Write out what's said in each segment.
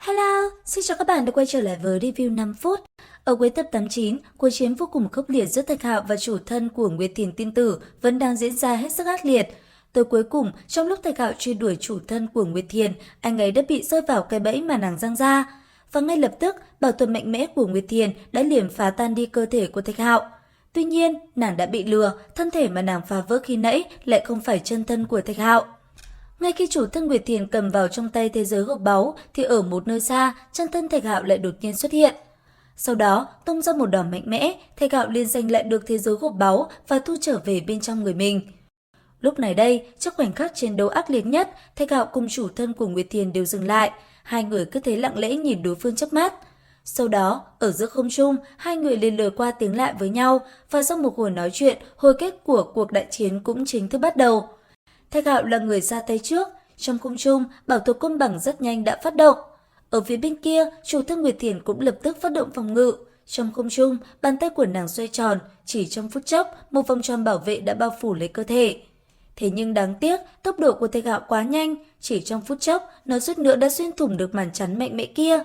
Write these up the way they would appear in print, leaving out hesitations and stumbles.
Hello, xin chào các bạn đã quay trở lại với review 5 phút. Ở cuối tập 89, cuộc chiến vô cùng khốc liệt giữa Thạch Hạo và chủ thân của Nguyệt Thiền tiên tử vẫn đang diễn ra hết sức ác liệt. Tới cuối cùng, trong lúc Thạch Hạo truy đuổi chủ thân của Nguyệt Thiền, anh ấy đã bị rơi vào cái bẫy mà nàng giăng ra. Và ngay lập tức, bảo thuật mạnh mẽ của Nguyệt Thiền đã liền phá tan đi cơ thể của Thạch Hạo. Tuy nhiên, nàng đã bị lừa, thân thể mà nàng phá vỡ khi nãy lại không phải chân thân của Thạch Hạo. Ngay khi chủ thân Nguyệt Thiền cầm vào trong tay thế giới hộp báu thì ở một nơi xa, chân thân Thạch Hạo lại đột nhiên xuất hiện. Sau đó, tung ra một đòn mạnh mẽ, Thạch Hạo liền giành lại được thế giới hộp báu và thu trở về bên trong người mình. Lúc này đây, trong khoảnh khắc chiến đấu ác liệt nhất, Thạch Hạo cùng chủ thân của Nguyệt Thiền đều dừng lại, hai người cứ thế lặng lẽ nhìn đối phương chớp mắt. Sau đó, ở giữa không trung, hai người liền lời qua tiếng lại với nhau và sau một hồi nói chuyện, hồi kết của cuộc đại chiến cũng chính thức bắt đầu. Thạch Hạo là người ra tay trước, trong không trung, bảo thuật côn bằng rất nhanh đã phát động. Ở phía bên kia, chủ thân Nguyệt Thiền cũng lập tức phát động phòng ngự. Trong không trung, bàn tay của nàng xoay tròn, chỉ trong phút chốc, một vòng tròn bảo vệ đã bao phủ lấy cơ thể. Thế nhưng đáng tiếc, tốc độ của Thạch Hạo quá nhanh, chỉ trong phút chốc, nó suýt nữa đã xuyên thủng được màn chắn mạnh mẽ kia.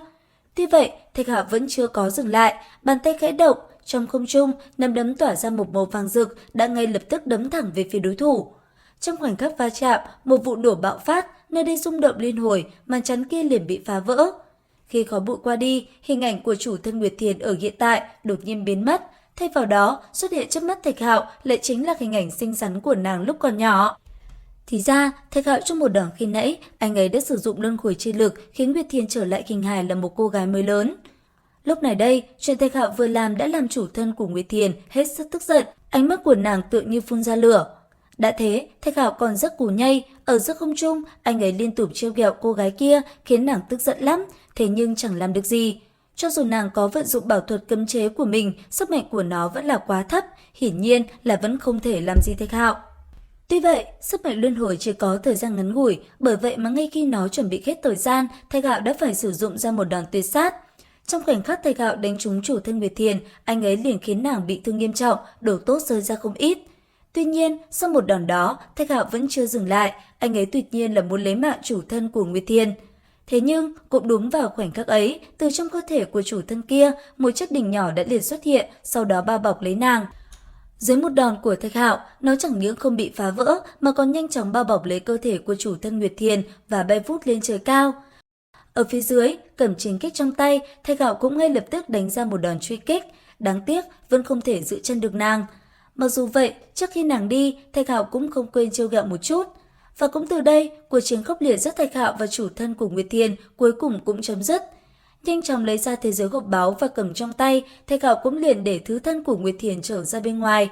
Tuy vậy, Thạch Hạo vẫn chưa có dừng lại, bàn tay khẽ động, trong không trung, nắm đấm tỏa ra một màu vàng rực đã ngay lập tức đấm thẳng về phía đối thủ. Trong khoảnh khắc va chạm, một vụ nổ bạo phát, nơi đây rung động liên hồi, màn chắn kia liền bị phá vỡ. Khi khói bụi qua đi, hình ảnh của chủ thân Nguyệt Thiền ở hiện tại đột nhiên biến mất, thay vào đó xuất hiện trước mắt Thạch Hạo lại chính là hình ảnh xinh xắn của nàng lúc còn nhỏ. Thì ra, Thạch Hạo trong một đòn khi nãy, anh ấy đã sử dụng luân hồi chi lực khiến Nguyệt Thiền trở lại hình hài là một cô gái mới lớn. Lúc này đây, chuyện Thạch Hạo vừa làm đã làm chủ thân của Nguyệt Thiền hết sức tức giận, ánh mắt của nàng tựa như phun ra lửa. Đã thế, Thạch Hạo còn rất củ nhây, ở giữa không trung, anh ấy liên tục trêu ghẹo cô gái kia khiến nàng tức giận lắm, thế nhưng chẳng làm được gì. Cho dù nàng có vận dụng bảo thuật cấm chế của mình, sức mạnh của nó vẫn là quá thấp, hiển nhiên là vẫn không thể làm gì Thạch Hạo. Tuy vậy, sức mạnh luân hồi chỉ có thời gian ngắn ngủi, bởi vậy mà ngay khi nó chuẩn bị hết thời gian, Thạch Hạo đã phải sử dụng ra một đòn tuyệt sát. Trong khoảnh khắc Thạch Hạo đánh trúng chủ thân Nguyệt Thiền, anh ấy liền khiến nàng bị thương nghiêm trọng, đồ tốt rơi ra không ít. Tuy nhiên, sau một đòn đó, Thạch Hạo vẫn chưa dừng lại, anh ấy tuyệt nhiên là muốn lấy mạng chủ thân của Nguyệt Thiền. Thế nhưng, cũng đúng vào khoảnh khắc ấy, từ trong cơ thể của chủ thân kia, một chiếc đỉnh nhỏ đã liền xuất hiện, sau đó bao bọc lấy nàng. Dưới một đòn của Thạch Hạo, nó chẳng những không bị phá vỡ mà còn nhanh chóng bao bọc lấy cơ thể của chủ thân Nguyệt Thiền và bay vút lên trời cao. Ở phía dưới, cầm chính kích trong tay, Thạch Hạo cũng ngay lập tức đánh ra một đòn truy kích, đáng tiếc vẫn không thể giữ chân được nàng. Mặc dù vậy, trước khi nàng đi, Thạch Hạo cũng không quên trêu ghẹo một chút. Và cũng từ đây, cuộc chiến khốc liệt giữa Thạch Hạo và chủ thân của Nguyệt Thiền cuối cùng cũng chấm dứt. Nhanh chóng lấy ra thế giới hộp báu và cầm trong tay, Thạch Hạo cũng liền để thứ thân của Nguyệt Thiền trở ra bên ngoài.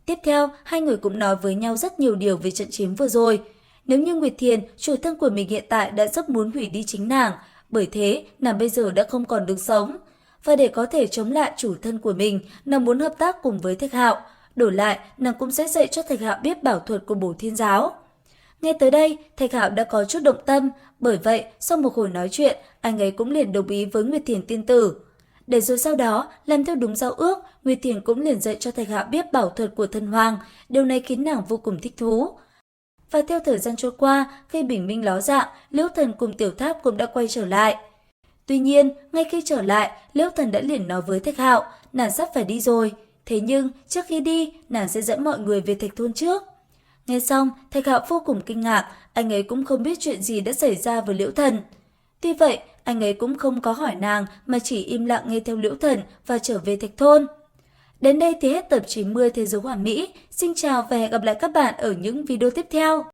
Tiếp theo, hai người cũng nói với nhau rất nhiều điều về trận chiến vừa rồi. Nếu như Nguyệt Thiền, chủ thân của mình hiện tại đã rất muốn hủy đi chính nàng, bởi thế nàng bây giờ đã không còn được sống. Và để có thể chống lại chủ thân của mình, nàng muốn hợp tác cùng với Thạch Hạo. Đổi lại, nàng cũng sẽ dạy cho Thạch Hạo biết bảo thuật của Bổ Thiên Giáo. Nghe tới đây, Thạch Hạo đã có chút động tâm, bởi vậy, sau một hồi nói chuyện, anh ấy cũng liền đồng ý với Nguyệt Thiền tiên tử. Để rồi sau đó, làm theo đúng giao ước, Nguyệt Thiền cũng liền dạy cho Thạch Hạo biết bảo thuật của thần hoàng, điều này khiến nàng vô cùng thích thú. Và theo thời gian trôi qua, khi bình minh ló dạng, Liễu Thần cùng Tiểu Tháp cũng đã quay trở lại. Tuy nhiên, ngay khi trở lại, Liễu Thần đã liền nói với Thạch Hạo, nàng sắp phải đi rồi. Thế nhưng, trước khi đi, nàng sẽ dẫn mọi người về Thạch Thôn trước. Nghe xong, Thạch Hạo vô cùng kinh ngạc, anh ấy cũng không biết chuyện gì đã xảy ra với Liễu Thần. Tuy vậy, anh ấy cũng không có hỏi nàng mà chỉ im lặng nghe theo Liễu Thần và trở về Thạch Thôn. Đến đây thì hết tập 90 Thế giới hoàn mỹ. Xin chào và hẹn gặp lại các bạn ở những video tiếp theo.